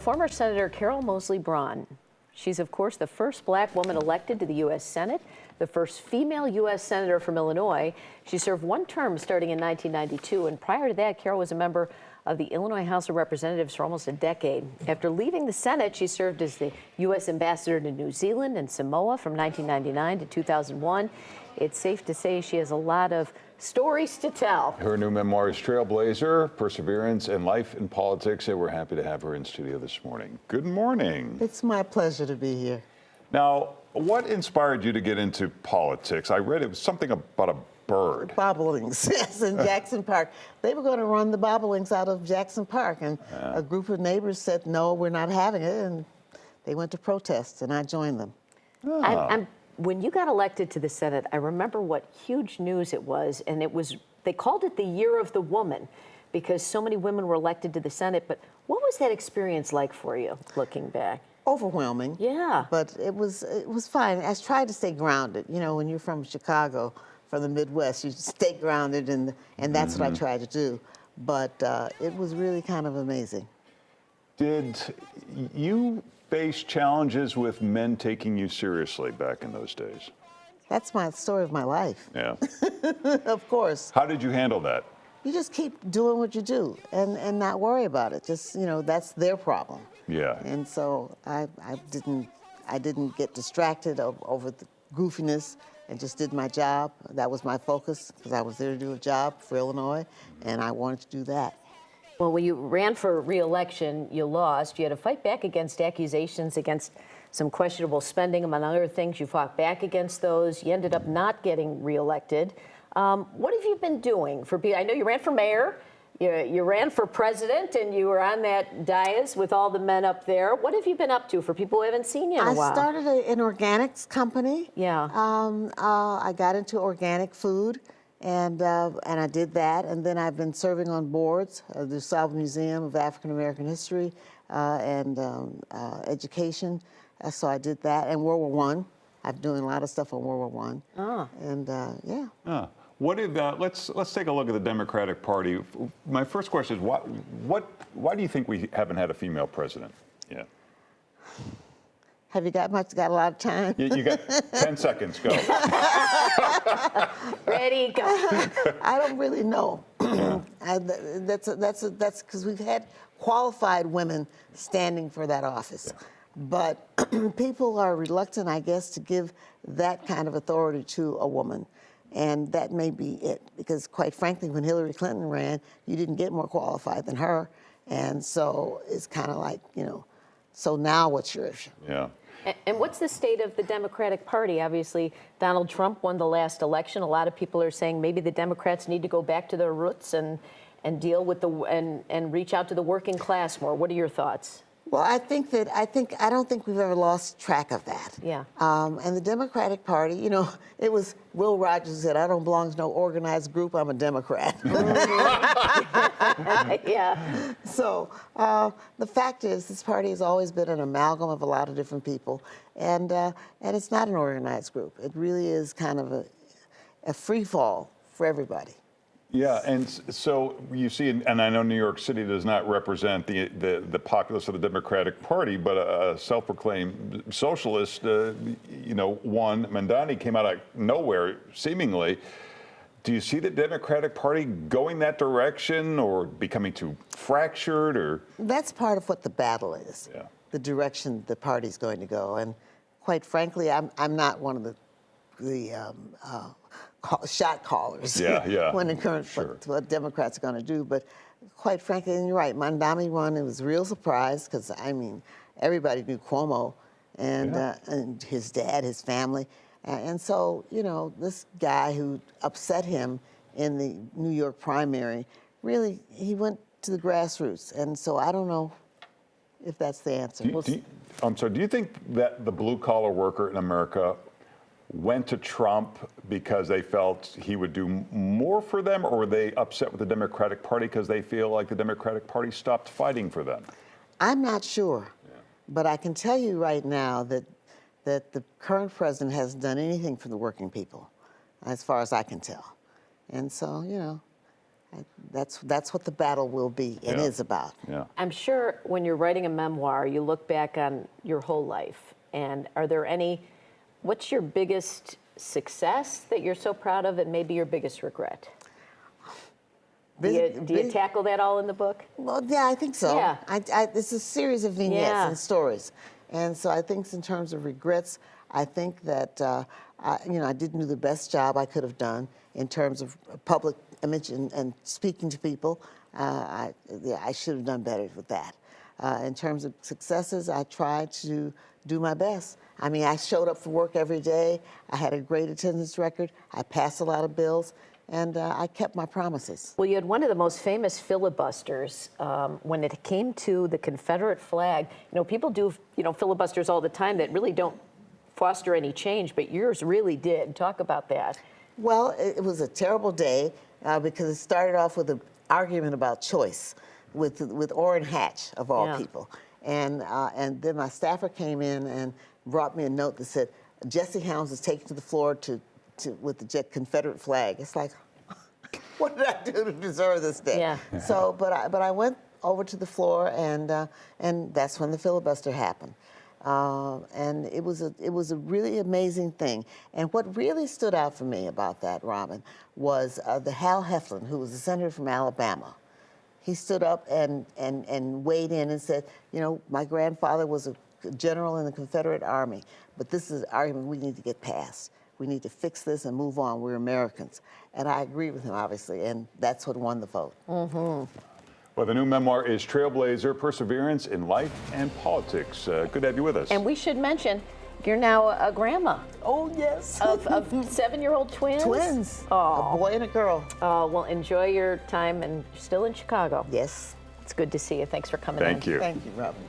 Former Senator Carol Moseley Braun. She's, of course, the first black woman elected to the U.S. Senate, the first female U.S. Senator from Illinois. She served one term starting in 1992, and prior to that, Carol was a member of the Illinois House of Representatives for almost a decade. After leaving the Senate, she served as the U.S. Ambassador to New Zealand and Samoa from 1999 to 2001. It's safe to say she has a lot of stories to tell. Her new memoir is Trailblazer, Perseverance and Life in Politics, and we're happy to have her in studio this morning. Good morning. It's my pleasure to be here. Now, what inspired you to get into politics? I read it was something about a bird. Bobolings, yes, in Jackson Park. They were going to run the bobolings out of Jackson Park, and a group of neighbors said, no, we're not having it, and they went to protest, and I joined them. When you got elected to the Senate, I remember what huge news it was, and they called it the Year of the Woman because so many women were elected to the Senate. But what was that experience like for you, looking back? Overwhelming. Yeah. But it was fine. I tried to stay grounded. You know, when you're from Chicago, from the Midwest, you stay grounded, and that's what I tried to do. But it was really kind of amazing. Did you face challenges with men taking you seriously back in those days? That's my story of my life. Yeah. Of course. How did you handle that? You just keep doing what you do and not worry about it. Just, you know, that's their problem. Yeah. And so I didn't get distracted over the goofiness and just did my job. That was my focus because I was there to do a job for Illinois, and I wanted to do that. Well, when you ran for re-election, you lost. You had to fight back against accusations against some questionable spending, among other things. You fought back against those. You ended up not getting re-elected. What have you been doing for people? I know you ran for mayor, you ran for president, and you were on that dais with all the men up there. What have you been up to for people who haven't seen you in a while? I started an organics company. Yeah. I got into organic food. And I did that, and then I've been serving on boards of the DeSalvo Museum of African American History and Education. So I did that, and World War I. I'm doing a lot of stuff on World War I. Oh. And yeah. What did let's take a look at the Democratic Party. My first question is why do you think we haven't had a female president yet? Have you got a lot of time? You got 10 seconds, go. Ready, go. I don't really know. That's because we've had qualified women standing for that office. Yeah. But people are reluctant, I guess, to give that kind of authority to a woman. And that may be it, because quite frankly, when Hillary Clinton ran, you didn't get more qualified than her. And so it's kind of like, you know, so now what's your issue? Yeah. And what's the state of the Democratic Party? Obviously, Donald Trump won the last election. A lot of people are saying maybe the Democrats need to go back to their roots and deal with and reach out to the working class more. What are your thoughts? Well, I don't think we've ever lost track of that. Yeah. And the Democratic Party, you know, it was Will Rogers who said, I don't belong to no organized group, I'm a Democrat. Yeah. So the fact is, this party has always been an amalgam of a lot of different people, and it's not an organized group. It really is kind of a free fall for everybody. Yeah, and so you see, and I know New York City does not represent the populace of the Democratic Party, but a self-proclaimed socialist, you know, won. Mamdani came out of nowhere, seemingly. Do you see the Democratic Party going that direction or becoming too fractured, or? That's part of what the battle is, yeah. The direction the party's going to go. And quite frankly, I'm not one of the shot callers when it comes to what Democrats are going to do. But quite frankly, and you're right, Mamdani won. It was a real surprise because, I mean, everybody knew Cuomo and his dad, his family. And so, you know, this guy who upset him in the New York primary, really, he went to the grassroots. And so I don't know if that's the answer. Do you think that the blue-collar worker in America went to Trump because they felt he would do more for them, or were they upset with the Democratic Party because they feel like the Democratic Party stopped fighting for them? I'm not sure, but I can tell you right now that the current president hasn't done anything for the working people, as far as I can tell. And so, you know, That's what the battle will be and Yeah. is about. Yeah. I'm sure when you're writing a memoir, you look back on your whole life. And are there what's your biggest success that you're so proud of and maybe your biggest regret? Do you tackle that all in the book? Well, yeah, I think so. Yeah. It's a series of vignettes Yeah. and stories. And so I think in terms of regrets, I think that, I didn't do the best job I could have done in terms of public image and speaking to people. I should have done better with that. In terms of successes, I tried to do my best. I mean, I showed up for work every day. I had a great attendance record. I passed a lot of bills. And I kept my promises. Well, you had one of the most famous filibusters when it came to the Confederate flag. People do, filibusters all the time that really don't foster any change, but yours really did. Talk about that. Well, it was a terrible day because it started off with an argument about choice with Orrin Hatch, of all people. And then my staffer came in and brought me a note that said, Jesse Helms is taken to the floor with the Confederate flag. It's like, what did I do to deserve this day? Yeah. So, but I went over to the floor, and that's when the filibuster happened. And it was a really amazing thing. And what really stood out for me about that, Robin, was the Hal Heflin, who was a senator from Alabama. He stood up and weighed in and said, my grandfather was a general in the Confederate Army, but this is an argument we need to get past. We need to fix this and move on. We're Americans. And I agree with him, obviously, and that's what won the vote. Mm-hmm. Well, the new memoir is Trailblazer, Perseverance in Life and Politics. Good to have you with us. And we should mention, you're now a grandma. Oh, yes. Of 7-year-old twins? Twins. Oh. A boy and a girl. Oh, well, enjoy your time, and you're still in Chicago. Yes. It's good to see you. Thanks for coming in. Thank you. Thank you, Robin.